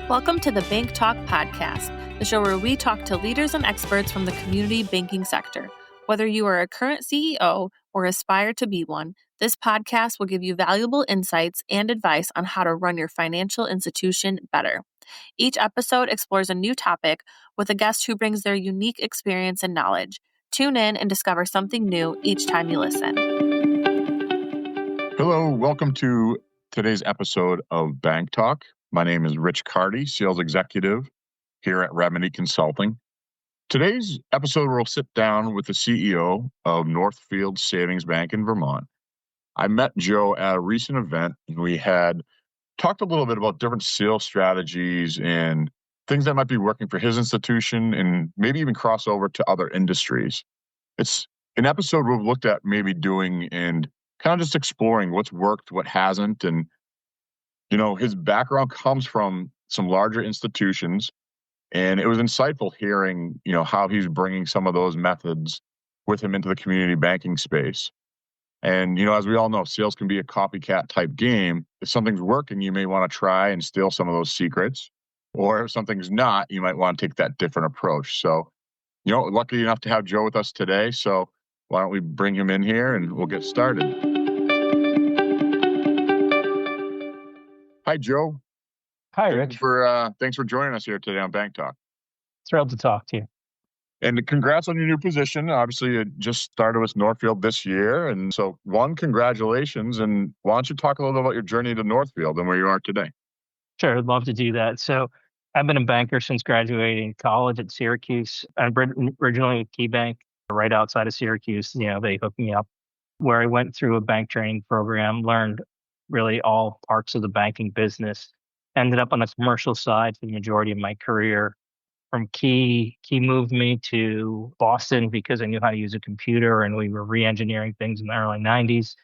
Welcome to the BankTalk podcast, the show where we talk to leaders and experts from the community banking sector. Whether you are a current CEO or aspire to be one, this podcast will give you valuable insights and advice on how to run your financial institution better. Each episode explores a new topic with a guest who brings their unique experience and knowledge. Tune in and discover something new each time you listen. Hello, welcome to today's episode of BankTalk. My name is Rich Carty, Sales Executive here at Remedy Consulting. Today's episode, we'll sit down with the CEO of Northfield Savings Bank in Vermont. I met Joe at a recent event, and we had talked a little bit about different sales strategies and things that might be working for his institution and maybe even cross over to other industries. It's an episode we've looked at maybe doing and kind of just exploring what's worked, what hasn't. And, you know, his background comes from some larger institutions, and it was insightful hearing, you know, how he's bringing some of those methods with him into the community banking space. And, you know, as we all know, sales can be a copycat type game. If something's working, you may want to try and steal some of those secrets. Or if something's not, you might want to take that different approach. So, you know, lucky enough to have Joe with us today. So why don't we bring him in here and we'll get started. Hi, Joe. Hi, Rich. Thanks for joining us here today on BankTalk. Thrilled to talk to you. And congrats on your new position. Obviously, you just started with Northfield this year. And so, congratulations. And why don't you talk a little bit about your journey to Northfield and where you are today? Sure, I'd love to do that. So I've been a banker since graduating college at Syracuse. I'm originally at KeyBank, right outside of Syracuse. You know, they hooked me up where I went through a bank training program, learned really all parts of the banking business, ended up on the commercial side for the majority of my career. From Key moved me to Boston because I knew how to use a computer and we were re-engineering things in the early 90s.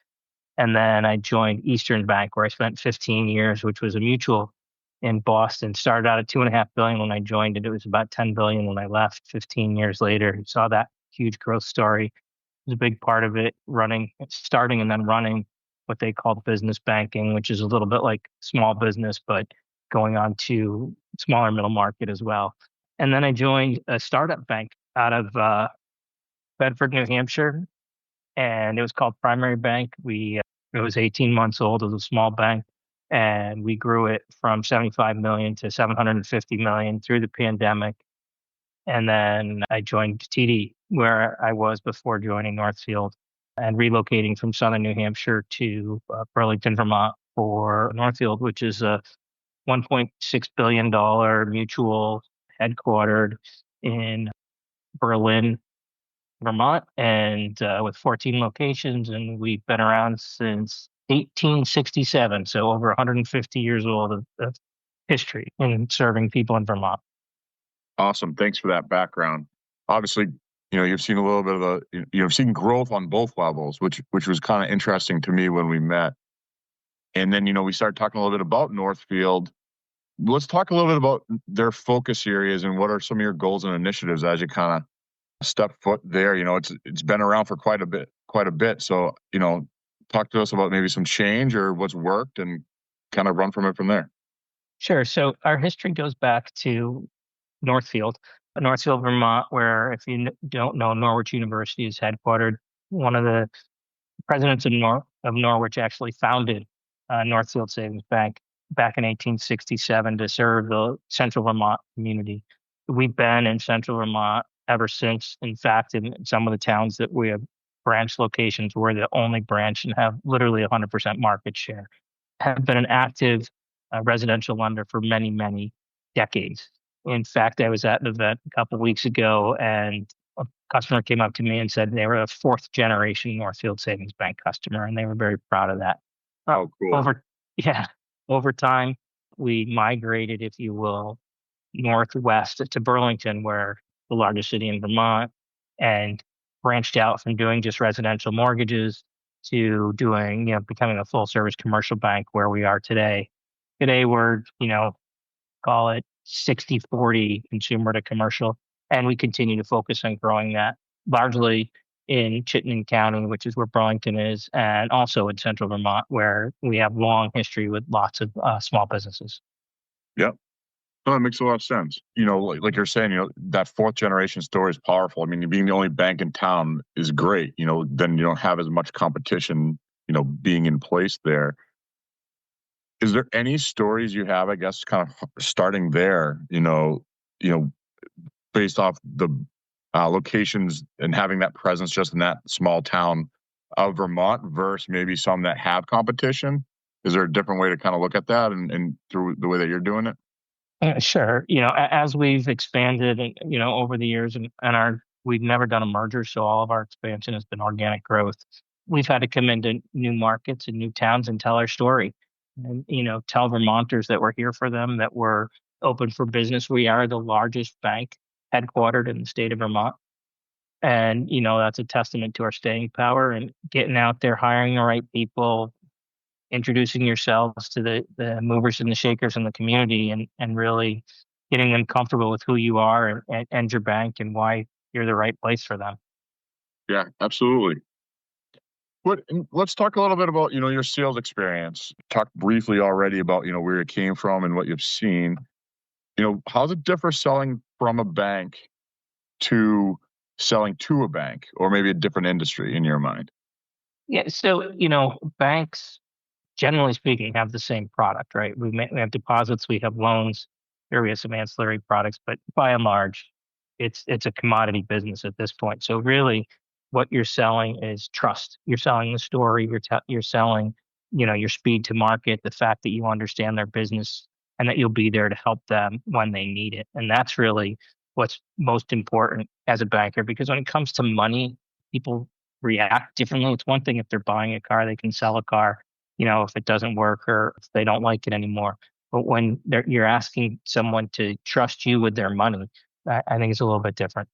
And then I joined Eastern Bank where I spent 15 years, which was a mutual in Boston. Started out at $2.5 billion when I joined it. It was about $10 billion when I left 15 years later. Saw that huge growth story. It was a big part of it, starting and then running what they call business banking, which is a little bit like small business, but going on to smaller middle market as well. And then I joined a startup bank out of Bedford, New Hampshire, and it was called Primary Bank. It was 18 months old. It was a small bank, and we grew it from 75 million to 750 million through the pandemic. And then I joined TD, where I was before joining Northfield, and relocating from southern New Hampshire to Burlington, Vermont for Northfield, which is a $1.6 billion mutual headquartered in Berlin, Vermont, and with 14 locations. And we've been around since 1867, so over 150 years old of history in serving people in Vermont. Awesome. Thanks for that background. Obviously, you know, you've seen a little bit of you've seen growth on both levels, which was kind of interesting to me when we met. And then, you know, we started talking a little bit about Northfield. Let's talk a little bit about their focus areas and what are some of your goals and initiatives as you kind of step foot there. You know, it's been around for quite a bit. So, you know, talk to us about maybe some change or what's worked and kind of run from it from there. Sure. So our history goes back to Northfield, Vermont, where, if you don't know, Norwich University is headquartered. One of the presidents of Norwich actually founded Northfield Savings Bank back in 1867 to serve the central Vermont community. We've been in central Vermont ever since. In fact, in some of the towns that we have branch locations, we're the only branch and have literally 100% market share. Have been an active residential lender for many, many decades. In fact, I was at an event a couple of weeks ago, and a customer came up to me and said they were a fourth generation Northfield Savings Bank customer, and they were very proud of that. Oh, cool. Over time, we migrated, if you will, northwest to Burlington, where the largest city in Vermont, and branched out from doing just residential mortgages to doing, you know, becoming a full service commercial bank where we are today. Today, we're, you know, call it 60-40 consumer to commercial. And we continue to focus on growing that largely in Chittenden County, which is where Burlington is, and also in central Vermont, where we have long history with lots of small businesses. Yep. No, that makes a lot of sense. Like you're saying, that fourth generation story is powerful. I mean, being the only bank in town is great. Then you don't have as much competition, being in place there. Is there any stories you have, I guess, kind of starting there, based off the locations and having that presence just in that small town of Vermont versus maybe some that have competition? Is there a different way to kind of look at that and through the way that you're doing it? Sure. As we've expanded, and over the years, and we've never done a merger, so all of our expansion has been organic growth. We've had to come into new markets and new towns and tell our story, and tell Vermonters that we're here for them, that we're open for business. We are the largest bank headquartered in the state of Vermont, and that's a testament to our staying power and getting out there, hiring the right people, introducing yourselves to the movers and the shakers in the community, and really getting them comfortable with who you are and your bank and why you're the right place for them. Yeah, absolutely. And let's talk a little bit about, your sales experience. Talked briefly already about, where you came from and what you've seen. How does it differ selling from a bank to selling to a bank or maybe a different industry in your mind? Yeah. So, banks, generally speaking, have the same product, right? We have deposits, we have loans, there we have some ancillary products, but by and large, it's a commodity business at this point. So really, what you're selling is trust. You're selling the story. You're selling, your speed to market, the fact that you understand their business, and that you'll be there to help them when they need it. And that's really what's most important as a banker, because when it comes to money, people react differently. It's one thing if they're buying a car, they can sell a car, if it doesn't work or if they don't like it anymore. But when you're asking someone to trust you with their money, I think it's a little bit different.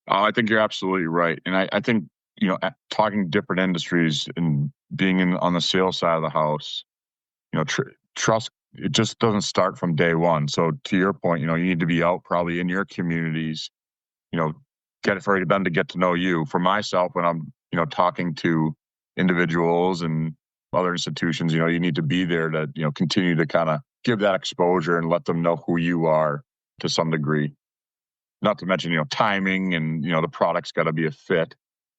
I think you're absolutely right. And I think, talking different industries and being on the sales side of the house, trust, it just doesn't start from day one. So to your point, you need to be out probably in your communities, you know, get it for them to get to know you. For myself, when I'm, talking to individuals and other institutions, you need to be there to, continue to kind of give that exposure and let them know who you are to some degree. Not to mention, timing and, the product's got to be a fit.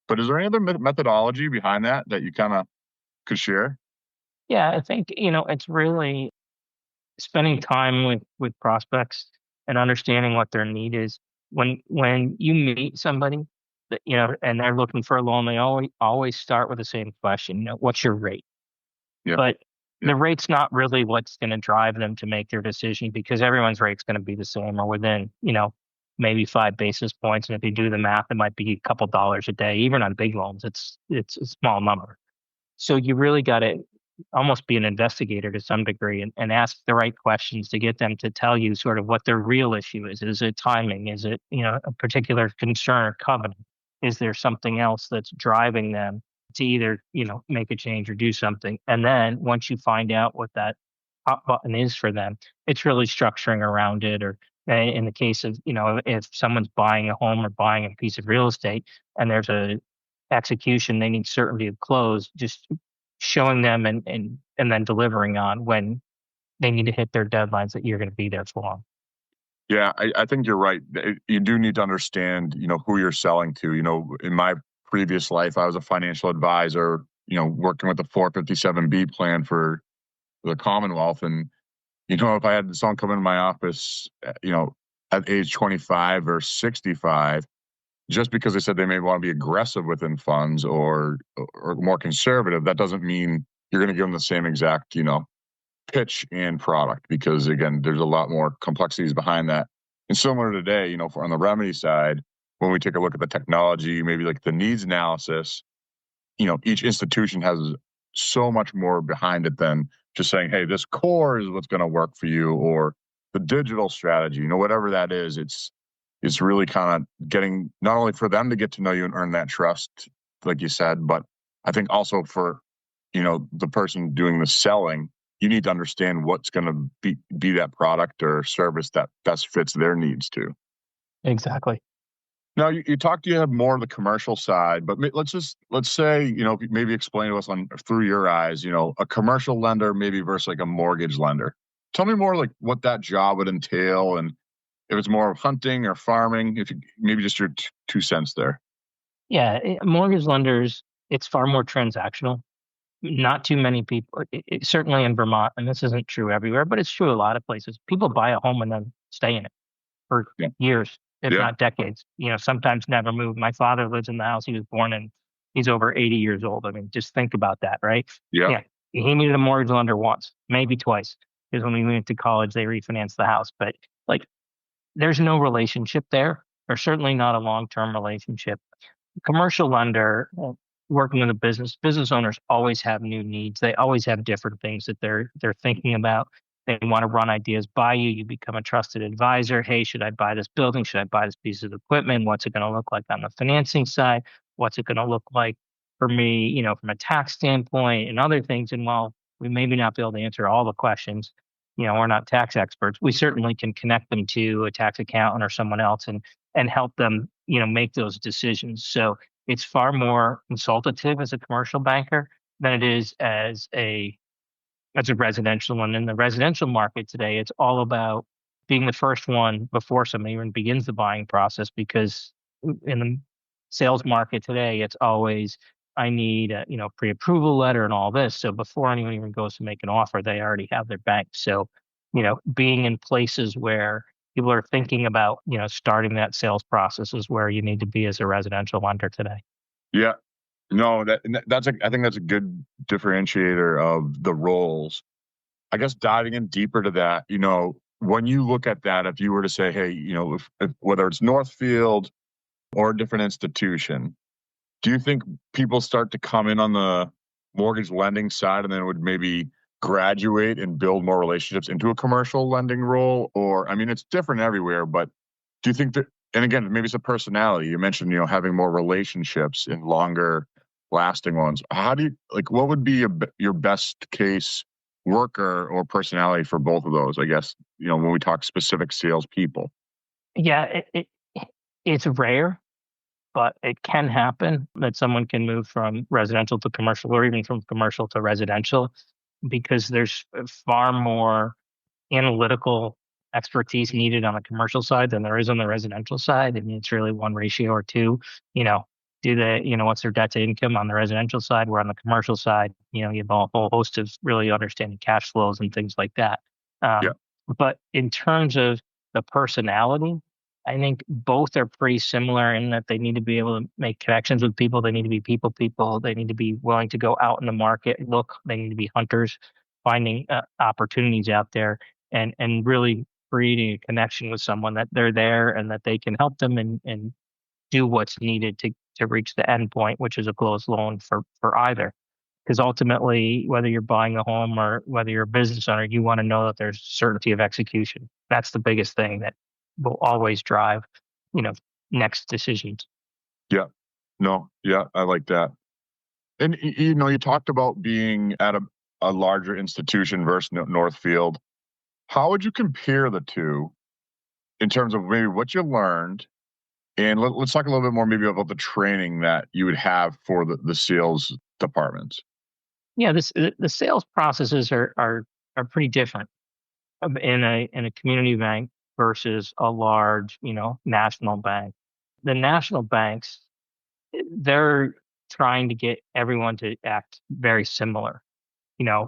But is there any other methodology behind that you kind of could share? Yeah, I think, it's really spending time with prospects and understanding what their need is. When you meet somebody that, and they're looking for a loan, they always start with the same question, what's your rate? Yeah. But Yeah. the rate's not really what's going to drive them to make their decision, because everyone's rate's going to be the same or within, maybe 5 basis points. And if you do the math, it might be a couple dollars a day. Even on big loans, it's a small number. So you really got to almost be an investigator to some degree, and ask the right questions to get them to tell you sort of what their real issue is. Is it timing? Is it, a particular concern or covenant? Is there something else that's driving them to either, make a change or do something? And then once you find out what that hot button is for them, it's really structuring around it. Or in the case of, if someone's buying a home or buying a piece of real estate and there's a execution, they need certainty of close, just showing them and then delivering on when they need to hit their deadlines, that you're going to be there for them. Yeah, I think you're right. You do need to understand, who you're selling to. In my previous life, I was a financial advisor, working with the 457B plan for the Commonwealth. And, if I had someone come into my office, at age 25 or 65, just because they said they may want to be aggressive within funds or more conservative, that doesn't mean you're going to give them the same exact, pitch and product, because again, there's a lot more complexities behind that. And similar today, for on the remedy side, when we take a look at the technology, maybe like the needs analysis, each institution has so much more behind it than just saying, hey, this core is what's going to work for you, or the digital strategy, whatever that is. It's really kind of getting not only for them to get to know you and earn that trust, like you said, but I think also for, the person doing the selling, you need to understand what's going to be that product or service that best fits their needs too. Exactly. Now you talked, you have more of the commercial side, but let's say, maybe explain to us through your eyes, a commercial lender maybe versus like a mortgage lender. Tell me more like what that job would entail, and if it's more of hunting or farming. If you maybe just your 2 cents there. Yeah, mortgage lenders, it's far more transactional. Not too many people, certainly in Vermont, and this isn't true everywhere, but it's true a lot of places. People buy a home and then stay in it for Yeah. years, if Yeah. not decades. Sometimes never move. My father lives in the house he was born in. He's over 80 years old. I mean, just think about that, right? Yeah. Yeah. He needed a mortgage lender once, maybe twice, because when we went to college, they refinanced the house. But like, there's no relationship there, or certainly not a long-term relationship. Commercial lender, working with a business owners always have new needs. They always have different things that they're thinking about. They want to run ideas by you. You become a trusted advisor. Hey, should I buy this building? Should I buy this piece of equipment? What's it going to look like on the financing side? What's it going to look like for me, from a tax standpoint and other things? And while we maybe not be able to answer all the questions, we're not tax experts. We certainly can connect them to a tax accountant or someone else and help them, make those decisions. So it's far more consultative as a commercial banker than it is as a residential one. In the residential market today, it's all about being the first one before somebody even begins the buying process, because in the sales market today, it's always, I need a, pre-approval letter and all this. So before anyone even goes to make an offer, they already have their bank. So, being in places where people are thinking about, starting that sales process is where you need to be as a residential lender today. Yeah. No, I think that's a good differentiator of the roles. I guess diving in deeper to that, when you look at that, if you were to say, hey, if whether it's Northfield or a different institution, do you think people start to come in on the mortgage lending side and then would maybe graduate and build more relationships into a commercial lending role? Or, I mean, it's different everywhere, but do you think that, and again, maybe it's a personality. You mentioned, having more relationships and longer lasting ones. How do you, like, what would be your best case worker or personality for both of those? I guess, when we talk specific salespeople. Yeah, it's rare, but it can happen that someone can move from residential to commercial, or even from commercial to residential, because there's far more analytical expertise needed on the commercial side than there is on the residential side. I mean, it's really one ratio or two. You know, what's their debt to income on the residential side? Where on the commercial side, you have a whole host of really understanding cash flows and things like that. Yeah. But in terms of the personality, I think both are pretty similar in that they need to be able to make connections with people. They need to be people. They need to be willing to go out in the market, look. They need to be hunters, finding opportunities out there, and really creating a connection with someone that they're there and that they can help them and do what's needed to reach the end point, which is a closed loan for either. Because ultimately, whether you're buying a home or whether you're a business owner, you want to know that there's certainty of execution. That's the biggest thing that will always drive, you know, next decisions. Yeah. No. Yeah. I like that. And you talked about being at a larger institution versus Northfield. How would you compare the two in terms of maybe what you learned? And let's talk a little bit more maybe about the training that you would have for the sales departments. Yeah, the sales processes are pretty different in a community bank versus a large, national bank. The national banks, they're trying to get everyone to act very similar.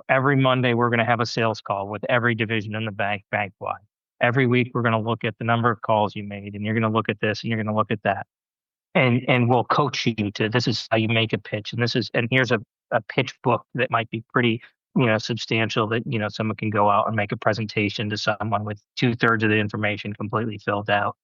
Every Monday we're going to have a sales call with every division in the bank wide. Every week we're going to look at the number of calls you made, and you're going to look at this and you're going to look at that. And we'll coach you to, this is how you make a pitch, and here's a pitch book that might be pretty, substantial, that, someone can go out and make a presentation to someone with 2/3 of the information completely filled out.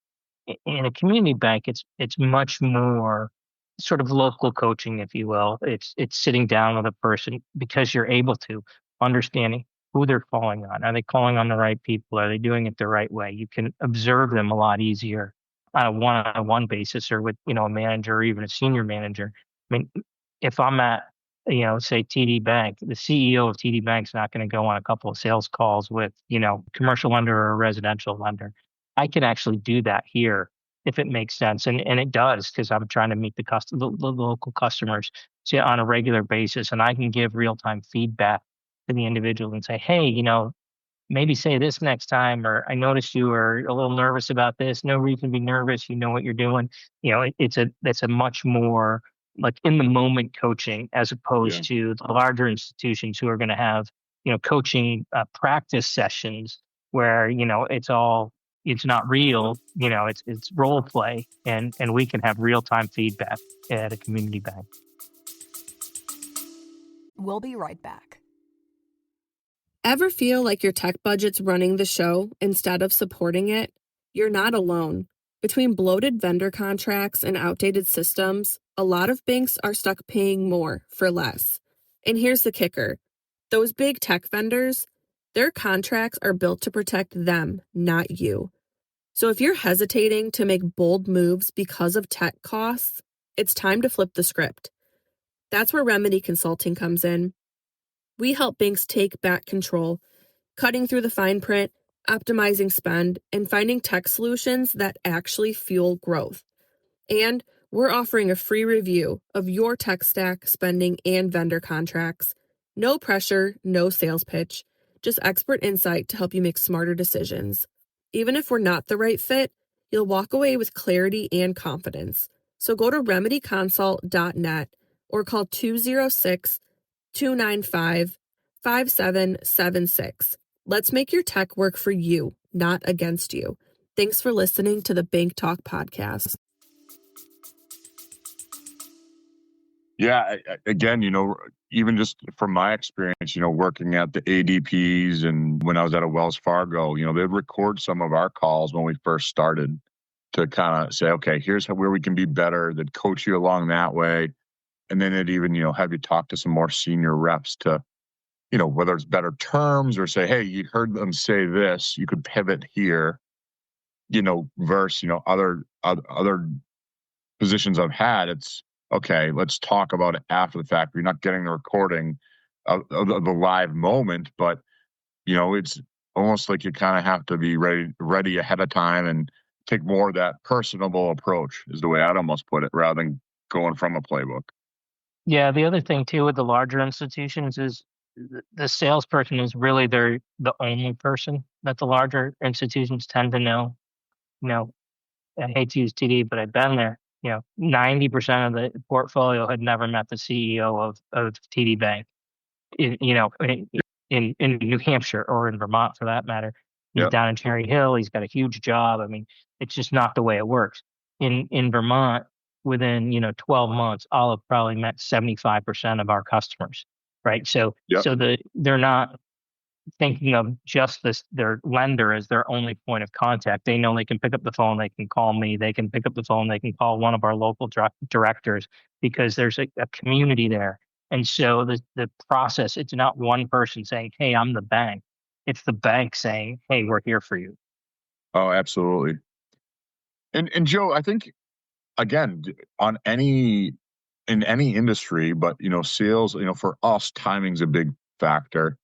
In a community bank, it's much more sort of local coaching, if you will. It's sitting down with a person, because you're able to understanding who they're calling on. Are they calling on the right people? Are they doing it the right way? You can observe them a lot easier on a one-on-one basis, or with, a manager or even a senior manager. I mean, if I'm at, say TD Bank, the CEO of TD Bank's not going to go on a couple of sales calls with, commercial lender or a residential lender. I can actually do that here if it makes sense. And it does, because I'm trying to meet the local customers on a regular basis. And I can give real time feedback to the individual and say, hey, maybe say this next time, or I noticed you were a little nervous about this. No reason to be nervous. You know what you're doing. It's a much more like in the moment coaching as opposed to the larger institutions who are going to have, coaching practice sessions where, it's not real, it's role play, and we can have real time feedback at a community bank. We'll be right back. Ever feel like your tech budget's running the show instead of supporting it? You're not alone. Between bloated vendor contracts and outdated systems, a lot of banks are stuck paying more for less. And here's the kicker. Those big tech vendors, their contracts are built to protect them, not you. So if you're hesitating to make bold moves because of tech costs, it's time to flip the script. That's where Remedy Consulting comes in. We help banks take back control, cutting through the fine print, optimizing spend, and finding tech solutions that actually fuel growth. And we're offering a free review of your tech stack, spending, and vendor contracts. No pressure, no sales pitch, just expert insight to help you make smarter decisions. Even if we're not the right fit, you'll walk away with clarity and confidence. So go to remedyconsult.net or call 206-295-5776. Let's make your tech work for you, not against you. Thanks for listening to the BankTalk podcast. Yeah, again, even just from my experience, working at the ADPs and when I was at a Wells Fargo, they'd record some of our calls when we first started to kind of say, okay, here's where we can be better. They'd coach you along that way. And then they'd even, have you talk to some more senior reps to, whether it's better terms or say, hey, you heard them say this, you could pivot here, versus, other positions I've had. It's okay, let's talk about it after the fact. You're not getting the recording of the live moment, but, it's almost like you kind of have to be ready ahead of time and take more of that personable approach is the way I'd almost put it rather than going from a playbook. Yeah, the other thing too with the larger institutions is the salesperson is really the only person that the larger institutions tend to know. I hate to use TD, but I've been there. 90% of the portfolio had never met the CEO of TD Bank. In New Hampshire or in Vermont for that matter. He's down in Cherry Hill. He's got a huge job. I mean, it's just not the way it works. In Vermont, within 12 months, I'll have probably met 75% of our customers, right? So they're not thinking of just their lender as their only point of contact. They know they can pick up the phone, they can call me, they can pick up the phone, they can call one of our local directors because there's a community there. And so the process, it's not one person saying, hey, I'm the bank. It's the bank saying, hey, we're here for you. Oh, absolutely. And Joe, I think, again, in any industry, but, sales, for us, timing's a big factor,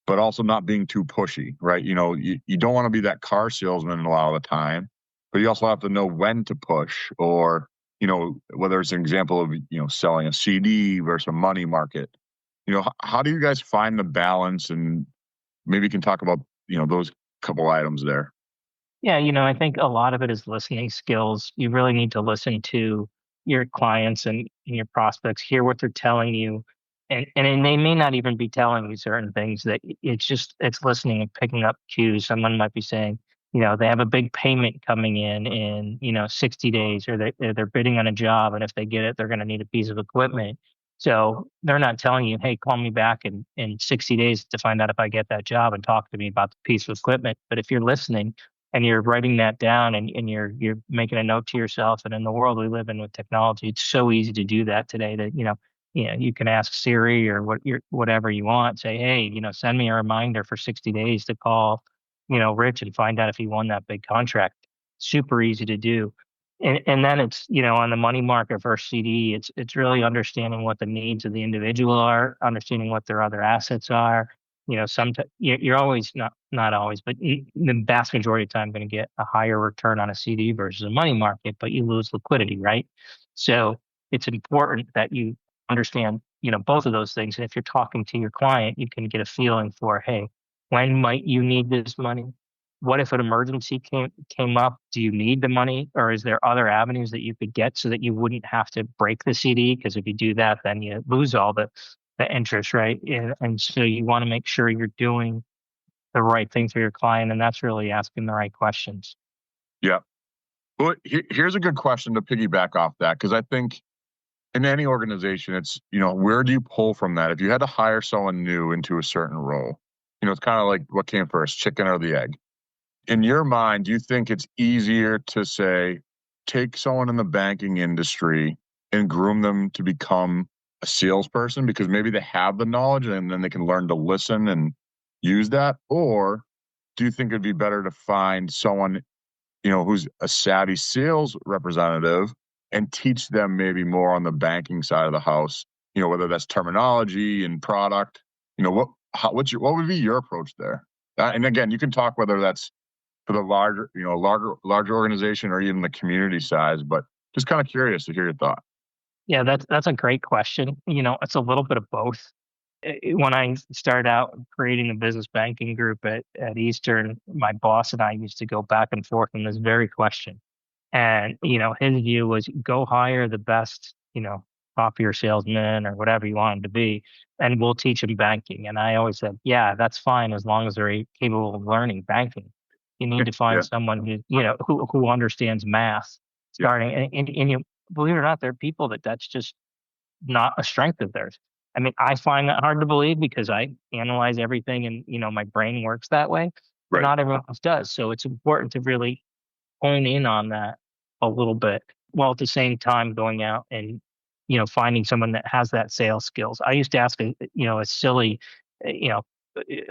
but also not being too pushy, right? You don't want to be that car salesman a lot of the time, but you also have to know when to push or, whether it's an example of, selling a CD versus a money market. How do you guys find the balance? And maybe you can talk about, those couple items there. Yeah, I think a lot of it is listening skills. You really need to listen to your clients and your prospects, hear what they're telling you. And they may not even be telling you certain things that it's listening and picking up cues. Someone might be saying, they have a big payment coming in 60 days, or they're bidding on a job. And if they get it, they're going to need a piece of equipment. So they're not telling you, hey, call me back in 60 days to find out if I get that job and talk to me about the piece of equipment. But if you're listening and you're writing that down and you're making a note to yourself, and in the world we live in with technology, it's so easy to do that today that, you can ask Siri or whatever you want, say, hey, send me a reminder for 60 days to call, Rich and find out if he won that big contract. Super easy to do. And then it's, on the money market versus CD, it's really understanding what the needs of the individual are, understanding what their other assets are. Sometimes you're always not always, but the vast majority of the time going to get a higher return on a CD versus a money market, but you lose liquidity, right? So it's important that you understand, both of those things. And if you're talking to your client, you can get a feeling for, hey, When might you need this money? What if an emergency came up? Do you need the money, or is there other avenues that you could get so that you wouldn't have to break the CD? Because if you do that, then you lose all the interest, right? And so you want to make sure you're doing the right thing for your client, and that's really asking the right questions. Yeah. Well, here's a good question to piggyback off that, because I think in any organization, it's, where do you pull from that? If you had to hire someone new into a certain role, it's kind of like what came first, chicken or the egg? In your mind, do you think it's easier to say, take someone in the banking industry and groom them to become a salesperson because maybe they have the knowledge and then they can learn to listen and use that? Or do you think it'd be better to find someone, who's a savvy sales representative and teach them maybe more on the banking side of the house, whether that's terminology and product, what would be your approach there? And again, you can talk whether that's for the larger organization or even the community size, but just kind of curious to hear your thought. Yeah, that's a great question. It's a little bit of both. When I started out creating the business banking group at Eastern, my boss and I used to go back and forth on this very question. And, his view was go hire the best, copier salesman or whatever you want him to be, and we'll teach him banking. And I always said, yeah, that's fine as long as they're capable of learning banking. You need to find Yeah. someone who understands math starting. And you believe it or not, there are people that's just not a strength of theirs. I mean, I find that hard to believe because I analyze everything and, my brain works that way, but Right. not everyone else does. So it's important to really hone in on that a little bit while at the same time going out and, finding someone that has that sales skills. I used to ask a silly, you know,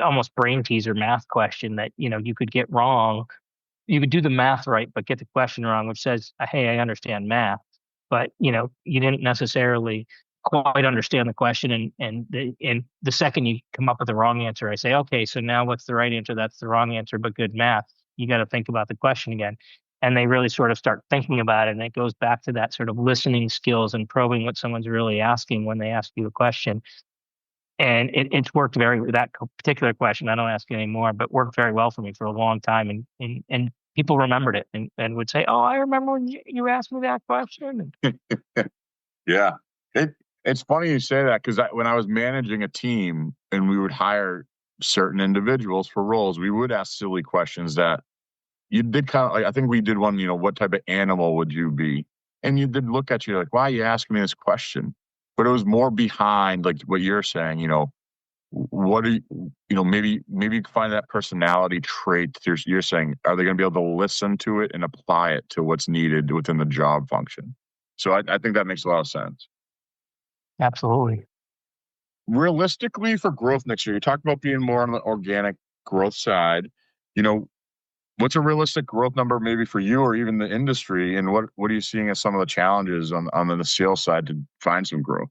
almost brain teaser math question that, you could get wrong. You could do the math right, but get the question wrong, which says, hey, I understand math, but, you didn't necessarily quite understand the question. And the second you come up with the wrong answer, I say, okay, so now what's the right answer? That's the wrong answer, but good math. You got to think about the question again. And they really sort of start thinking about it. And it goes back to that sort of listening skills and probing what someone's really asking when they ask you a question. And it's worked that particular question, I don't ask it anymore, but worked very well for me for a long time. And people remembered it and would say, oh, I remember when you asked me that question. Yeah. It's funny you say that because when I was managing a team and we would hire certain individuals for roles, we would ask silly questions that you did kind of like, I think we did one, what type of animal would you be? And you did look at you like, why are you asking me this question? But it was more behind like what you're saying, what are maybe you can find that personality trait that you're saying, are they going to be able to listen to it and apply it to what's needed within the job function? So I think that makes a lot of sense. Absolutely. Realistically for growth next year, you talked about being more on the organic growth side. What's a realistic growth number maybe for you or even the industry? And what are you seeing as some of the challenges on the sales side to find some growth?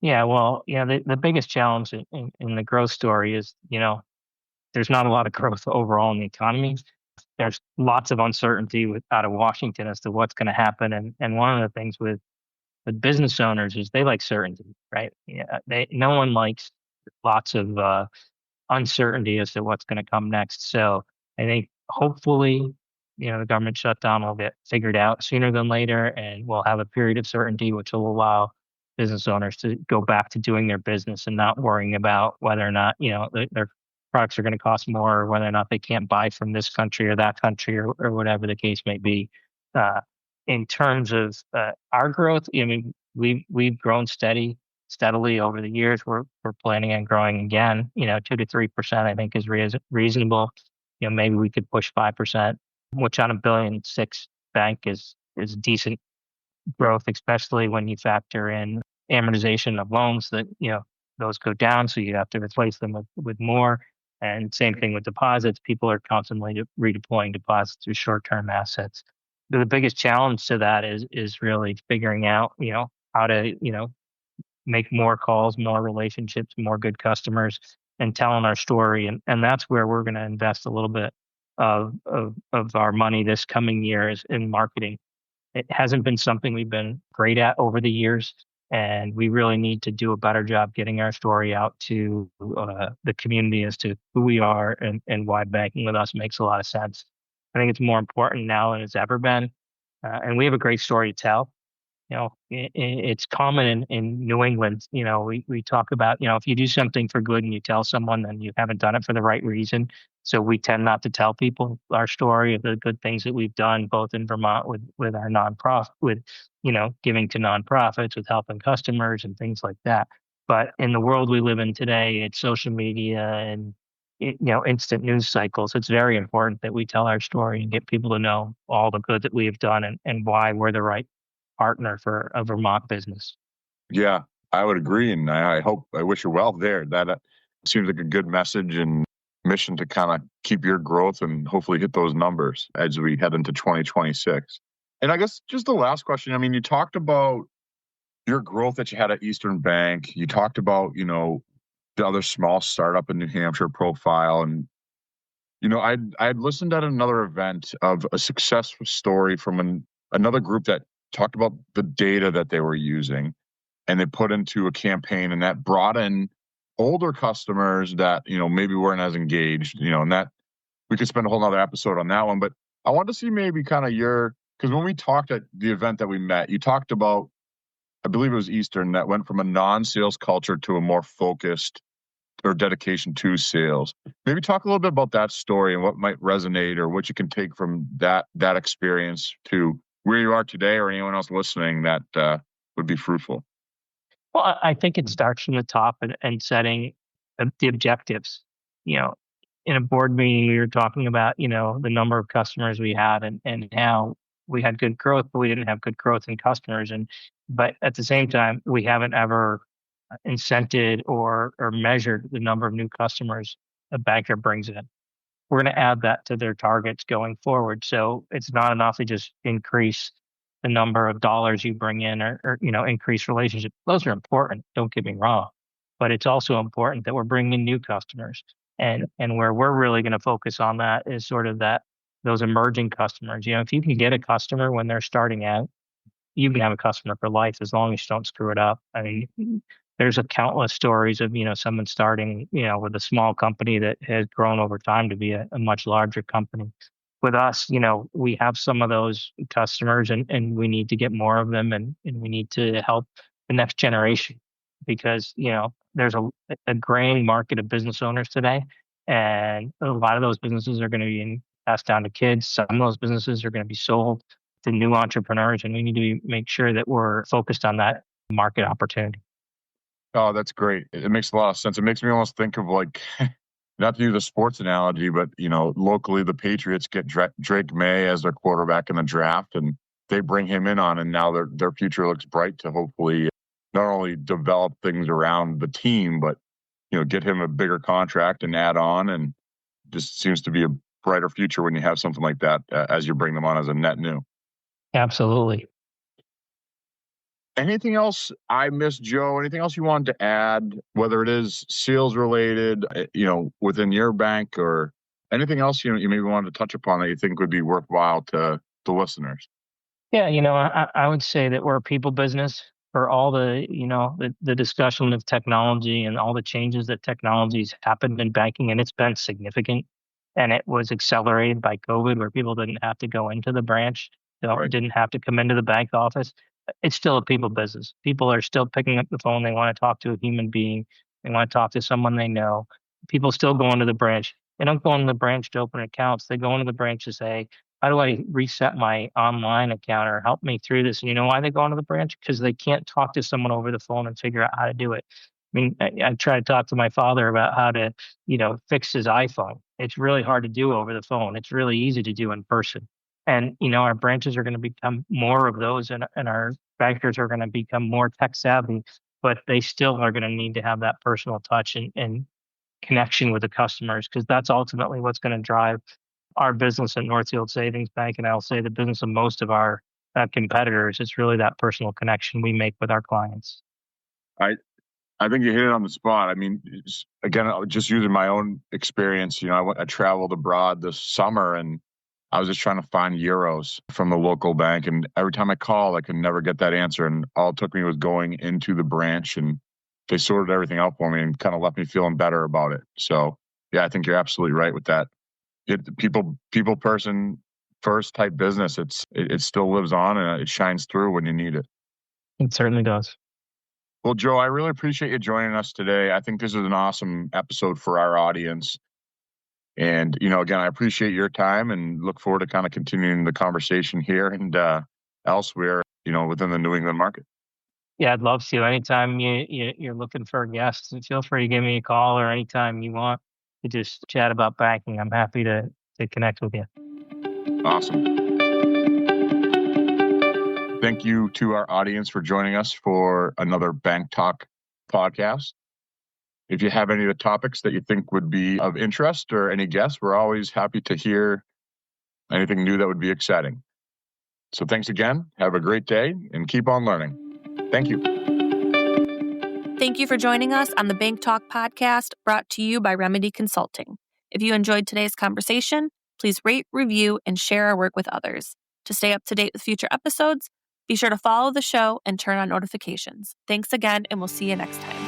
Yeah, well, the biggest challenge in the growth story is, there's not a lot of growth overall in the economy. There's lots of uncertainty out of Washington as to what's going to happen. And one of the things with business owners is they like certainty, right? Yeah, no one likes lots of uncertainty as to what's going to come next. So I think hopefully, the government shutdown will get figured out sooner than later, and we'll have a period of certainty, which will allow business owners to go back to doing their business and not worrying about whether or not, their products are going to cost more or whether or not they can't buy from this country or that country or whatever the case may be. In terms of our growth, I mean, we've grown steadily over the years. We're planning on growing again. 2 to 3%, I think, is reasonable. Maybe we could push 5%, which on $1.6 billion bank is decent growth, especially when you factor in amortization of loans that those go down, so you have to replace them with more. And same thing with deposits. People are constantly redeploying deposits to short-term assets. The biggest challenge to that is really figuring out how to make more calls, more relationships, more good customers, and telling our story. And that's where we're going to invest a little bit of our money this coming year is in marketing. It hasn't been something we've been great at over the years. And we really need to do a better job getting our story out to the community as to who we are and why banking with us makes a lot of sense. I think it's more important now than it's ever been. And we have a great story to tell. It's common in New England. We talk about, if you do something for good and you tell someone, then you haven't done it for the right reason. So we tend not to tell people our story of the good things that we've done, both in Vermont with our nonprofit, with, giving to nonprofits, with helping customers and things like that. But in the world we live in today, it's social media and, instant news cycles. It's very important that we tell our story and get people to know all the good that we have done and why we're the right partner for a Vermont business. Yeah, I would agree, and I wish you well there. That seems like a good message and mission to kind of keep your growth and hopefully hit those numbers as we head into 2026. And I guess just the last question. I mean, you talked about your growth that you had at Eastern Bank. You talked about, the other small startup in New Hampshire profile. And, I'd listened at another event of a success story from another group that talked about the data that they were using and they put into a campaign and that brought in older customers that, maybe weren't as engaged, and that we could spend a whole nother episode on that one. But I want to see maybe kind of because when we talked at the event that we met, you talked about, I believe it was Eastern, that went from a non-sales culture to a more focused or dedication to sales. Maybe talk a little bit about that story and what might resonate or what you can take from that experience to where you are today or anyone else listening that would be fruitful. Well, I think it starts from the top and setting the objectives. In a board meeting, we were talking about, the number of customers we had and how we had good growth, but we didn't have good growth in customers. But at the same time, we haven't ever incented or measured the number of new customers a banker brings in. We're going to add that to their targets going forward. So it's not enough to just increase the number of dollars you bring in or increase relationships. Those are important. Don't get me wrong, but it's also important that we're bringing in new customers. And where we're really going to focus on that is sort of those emerging customers. If you can get a customer when they're starting out, you can have a customer for life as long as you don't screw it up. I mean, there's a countless stories of, someone starting, with a small company that has grown over time to be a much larger company. With us, we have some of those customers and we need to get more of them and we need to help the next generation because, there's a graying market of business owners today. And a lot of those businesses are going to be passed down to kids. Some of those businesses are going to be sold to new entrepreneurs, and we need to make sure that we're focused on that market opportunity. Oh, that's great. It makes a lot of sense. It makes me almost think of like, not to use a sports analogy, but locally the Patriots get Drake May as their quarterback in the draft, and they bring him in on, and now their future looks bright to hopefully not only develop things around the team, but get him a bigger contract and add on, and just seems to be a brighter future when you have something like that as you bring them on as a net new. Absolutely. Anything else I missed, Joe? Anything else you wanted to add, whether it is sales related, within your bank or anything else you maybe wanted to touch upon that you think would be worthwhile to the listeners? Yeah, I would say that we're a people business for all the discussion of technology and all the changes that technology's happened in banking, and it's been significant. And it was accelerated by COVID, where people didn't have to go into the branch, Right. didn't have to come into the bank office. It's still a people business. People are still picking up the phone. They want to talk to a human being. They want to talk to someone they know. People still go into the branch. They don't go into the branch to open accounts. They go into the branch to say, how do I reset my online account or help me through this? And you know why they go into the branch? Because they can't talk to someone over the phone and figure out how to do it. I mean, I tried to talk to my father about how to, fix his iPhone. It's really hard to do over the phone. It's really easy to do in person. And, our branches are going to become more of those and our bankers are going to become more tech savvy, but they still are going to need to have that personal touch and connection with the customers because that's ultimately what's going to drive our business at Northfield Savings Bank. And I'll say the business of most of our competitors. It's really that personal connection we make with our clients. I think you hit it on the spot. I mean, again, just using my own experience, I traveled abroad this summer and I was just trying to find euros from the local bank. And every time I called, I could never get that answer. And all it took me was going into the branch, and they sorted everything out for me and kind of left me feeling better about it. So yeah, I think you're absolutely right with that. People person first type business. It still lives on and it shines through when you need it. It certainly does. Well, Joe, I really appreciate you joining us today. I think this is an awesome episode for our audience. And, again, I appreciate your time and look forward to kind of continuing the conversation here and elsewhere, within the New England market. Yeah, I'd love to. Anytime you're looking for a guest, feel free to give me a call, or anytime you want to just chat about banking. I'm happy to connect with you. Awesome. Thank you to our audience for joining us for another BankTalk podcast. If you have any of the topics that you think would be of interest or any guests, we're always happy to hear anything new that would be exciting. So thanks again. Have a great day and keep on learning. Thank you. Thank you for joining us on the Bank Talk podcast, brought to you by Remedy Consulting. If you enjoyed today's conversation, please rate, review, and share our work with others. To stay up to date with future episodes, be sure to follow the show and turn on notifications. Thanks again, and we'll see you next time.